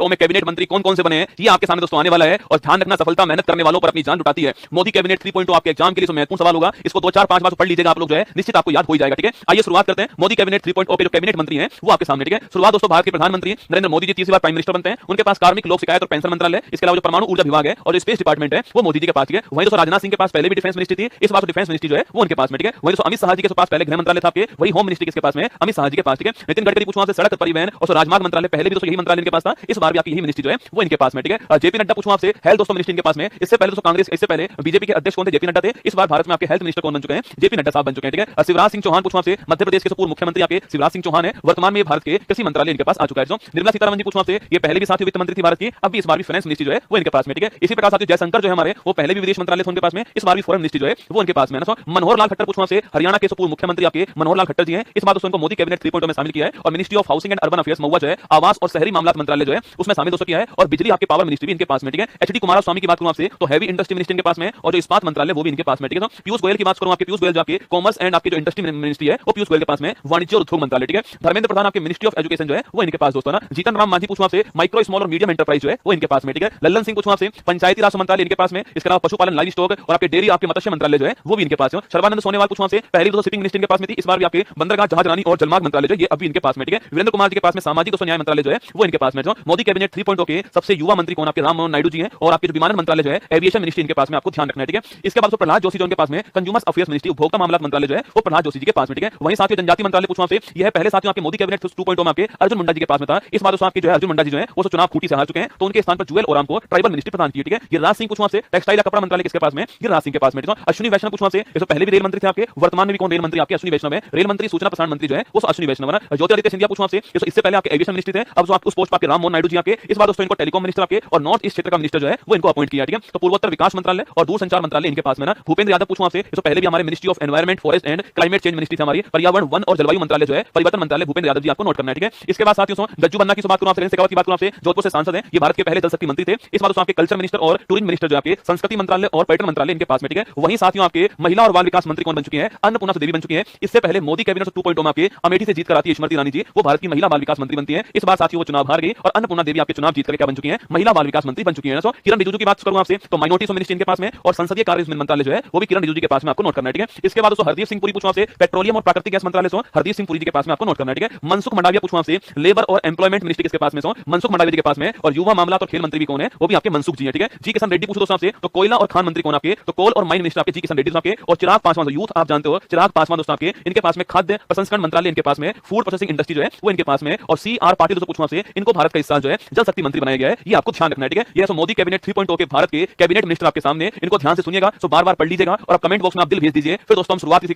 3.0 में कैबिनेट मंत्री कौन कौन से बने हैं ये आपके सामने दोस्तों आने वाला है। और ध्यान रखना, सफलता मेहनत करने वालों पर अपनी जान लुटाती है। मोदी कैबिनेट 3.0 आपके एग्जाम के लिए महत्वपूर्ण सवाल होगा। इसको 2-4-5 बार पढ़ लीजिएगा आप लोग, जो है निश्चित आपको याद हो जाएगा। ठीक है, आइए शुरुआत करते हैं। मोदी कैबिनेट 3.0 के जो कैबिनेट मंत्री हैं वो आपके सामने। ठीक है, शुरुआत दोस्तों भारत के प्रधानमंत्री नरेंद्र मोदी जी तीसरी बार प्राइम मिनिस्टर बनते हैं। उनके पास कार्मिक, लोक शिकायत और पेंशन मंत्रालय, इसके अलावा जो परमाणु ऊर्जा विभाग है और जो स्पेस डिपार्टमेंट है वो मोदी जी के पास है। वहीं दोस्तों राजनाथ सिंह के पास पहले भी डिफेंस मिनिस्ट्री थी, इस बार डिफेंस मिनिस्ट्री जो है वो उनके पास में। ठीक है, वहीं दोस्तों अमित शाह जी के पास पहले गृह मंत्रालय था आपके, वही होम मिनिस्ट्री किसके पास में, अमित शाह जी के पास। ठीक है, नितिन गडकरी पूछूं आपसे सड़क परिवहन और राजमार्ग मंत्रालय, पहले भी दोस्तों यही मंत्रालय इनके पास था, इस बार भी आपकी यही मिनिस्ट्री जो है वो इनके पास में। ठीक है, जेपी नड्डा पूछूं आपसे हेल्थ दोस्तों मिनिस्ट्री इनके पास में। इससे पहले दोस्तों कांग्रेस, इससे पहले बीजेपी के अध्यक्ष कौन थे, जेपी नड्डा थे। इस बार भारत में आपके हेल्थ मिनिस्टर कौन बन चुके हैं, जेपी नड्डा साहब बन चुके हैं। ठीक है, शिवराज सिंह चौहान पूछूं आपसे, मध्य प्रदेश के पूर्व मुख्यमंत्री आपके शिवराज सिंह चौहान है, वर्तमान में भारत के कृषि मंत्रालय इनके पास आ चुका है। निर्मला सीतारमण जी पूछूं आपसे, ये पहले भी साथी वित्त मंत्री थी भारत की, अब भी इस बार भी फाइनेंस मिनिस्ट्री जो है वो इनके पास में। ठीक है, इसी प्रकार साथी जयशंकर जो है हमारे, वो पहले भी विदेश मंत्रालय थे उनके पास में, इस बार भी फॉरेन मिनिस्ट्री जो है वो उनके पास में है। मनोहर लाल खट्टर पूछूं आपसे, हरियाणा के पूर्व मुख्यमंत्री आपके मनोहर लाल खट्टर जी हैं, इस बार दोस्तों इनको मोदी कैबिनेट 3.0 में शामिल किया है। और ministry of housing and urban affairs MoHUA जो है, आवास और शहरी मामला मंत्रालय जो है उसमें शामिल दोस्तों किया है। और बिजली आपके पावर मिनिस्ट्री भी इनके पास में। ठीक है, एचडी कुमारस्वामी की बात करूं आपसे तो हैवी इंडस्ट्री मिनिस्ट्री इनके पास में, और जो इस्पात मंत्रालय वो भी इनके पास में। ठीक है, पीयूष गोयल की बात करूं आपके, पीयूष गोयल जो आपके कॉमर्स एंड आपके जो इंडस्ट्री मिनिस्ट्री है वो पीयूष गोयल के पास में, वाणिज्य और उद्योग मंत्रालय। ठीक है, धर्मेंद्र प्रधान आपके मिनिस्ट्री ऑफ एजुकेशन जो है वो इनके पास दोस्तों ना। जीतन राम मांझी पूछूं आपसे, माइक्रो स्मॉल और मीडियम एंटरप्राइज जो है वो इनके पास में। ठीक है, लल्लन सिंह पूछूं आपसे, पंचायती राज मंत्रालय इनके पास में, इसके अलावा पशुपालन, लाइव स्टॉक और आपके डेयरी आपके मत्स्य मंत्रालय जो है वो भी इनके पास है। सर्बानंद सोनोवाल पूछूं आपसे, पहले तो शिपिंग मिनिस्ट्री के पास में थी, इस बार भी आपके बंदरगाह, जहाजरानी और जलमार्ग मंत्रालय जो ये अभी इनके पास में। ठीक है, वीरेंद्र कुमार जी के पास में सामाजिक दोस्तों न्याय मंत्रालय जो है वो इनके पास में। मोदी कैबिनेट 3.0 के सबसे युवा मंत्री कौन, आपके राम मोहन नायडू जी हैं। और आपके जो विमानन मंत्रालय जो है, एविएशन मिनिस्ट्री इनके पास में, आपको ध्यान रखना है। ठीक है, इसके बाद प्रहलाद जोशी जो इनके पास में, कंज्यूमर्स अफेयर्स मिनिस्ट्री, उपभोक्ता मामला मंत्रालय जो है वो प्रहलाद जोशी जी के पास में। ठीक है, वहीं साथियों जनजाति मंत्रालय पूछूं आपसे, यह पहले साथियों आपके मोदी कैबिनेट 2.0 में आपके अर्जुन मुंडा जी के पास में था, इस बार दोस्तों आपके जो है अर्जुन मुंडा जी जो है वो चुनाव खूंटी से हार चुके हैं, तो उनके स्थान पर जुएल ओराम को ट्राइबल मिनिस्ट्री प्रदान की। ठीक है, ये राज सिंह पूछूं आपसे, टेक्सटाइल कपड़ा मंत्रालय किसके पास में, ये राज सिंह के पास में। अश्विनी वैष्णव पूछूं आपसे, इससे पहले भी रेल मंत्री थे आपके, वर्तमान में भी कौन रेल मंत्री आपके, अश्विनी वैष्णव है। रेल मंत्री, सूचना प्रसारण मंत्री जो है वो अश्विनी वैष्णव है। ज्योतिरादित्य सिंधिया पूछूं आपसे, इससे पहले आपके एविएशन मिनिस्ट्री थे, अब जो आप उस पोस्ट पर आपके राम मोहन नायडू जी आपके, इस बार दोस्तों इनको टेलीकॉम मिनिस्टर आपके और नॉर्थ ईस्ट क्षेत्र का मिनिस्टर जो है वो इनको अपॉइंट किया। ठीक है, तो पूर्वोत्तर विकास मंत्रालय और दूरसंचार मंत्रालय इनके पास में ना। भूपेंद्र यादव पूछूं आपसे, इससे पहले भी हमारे ministry of environment, forest and climate change ministry थी हमारी, पर्यावरण, वन और जलवायु मंत्रालय जो है, परिवर्तन मंत्रालय, भूपेंद्र यादव जी आपको नोट करना है। ठीक है, इसके बाद साथियों गज्जू बन्ना की बात करूं आपसे, शेखावत की बात करूं आपसे, जोधपुर से सांसद हैं, ये भारत के पहले जल शक्ति मंत्री थे, इस बार आपके कल्चर मिनिस्टर और टूरिज्म मिनिस्टर जो आपके संस्कृति मंत्रालय और पर्यटन मंत्रालय इनके पास में। ठीक है, वहीं साथियों आपके महिला और बाल विकास मंत्री कौन बन चुकी हैं, अन्नपूर्णा देवी बन चुकी हैं। इससे पहले मोदी कैबिनेट 2.0 में आपके अमेठी से जीत कर आती है स्मृति ईरानी जी, वो भारत की महिला बाल विकास मंत्री बनती है। इस बार साथियों वो चुनाव हार गई और अन्नपूर्णा देवी आपके चुनाव जीत करके क्या बन चुकी हैं, महिला बाल विकास मंत्री बन चुकी है। किरण रिजिजू की बात करूं आपसे तो माइनॉरिटीज मिनिस्ट्री इनके पास में और संसदीय कार्य मंत्रालय जो है वो भी किरण रिजिजू के पास में, आपको नोट करना है। ठीक है, इसके बाद दोस्तों हरदीप सिंह पुरी पूछूं आपसे, पेट्रोलियम और प्राकृतिक गैस मंत्रालय सो हरदीप सिंह पुरी जी के पास में, आपको नोट करना है। ठीक है, मनसुख मंडाविया पूछूं आपसे, लेबर और एम्प्लॉयमेंट मिनिस्ट्री किसके पास में, सो मनसुख मंडाविया जी के पास में। और युवा मामला और खेल मंत्री भी कौन है, वो भी आपके मनसुख जी है। ठीक है, जी किशन रेड्डी पूछो दोस्तों आपसे, तो कोयला और खान मंत्री कौन आपके, तो कोल और माइन मिनिस्टर आपके जी किशन रेड्डी आपके। और चिराग पासवान, यूथ आप जानते हो, चिराग पासवान दोस्तों आपके, इनके पास में खाद्य प्रसंस्करण मंत्रालय इनके पास में, फूड प्रोसेसिंग इंडस्ट्री जो है वो इनके पास में। और सी आर पाटिल दोस्तों पूछूं आपसे, इनको भारत का इस साल जो है जल शक्ति मंत्री बनाया गया है, ये आपको ध्यान रखना है। ठीक है, ये मोदी कैबिनेट 3.0 के भारत के कैबिनेट मिनिस्टर आपके सामने, इनको ध्यान से सुनिएगा, बार बार पढ़ लीजिएगा और कमेंट बॉक्स में आप दिल भेज दीजिए। फिर दोस्तों हम शुरुआत इसी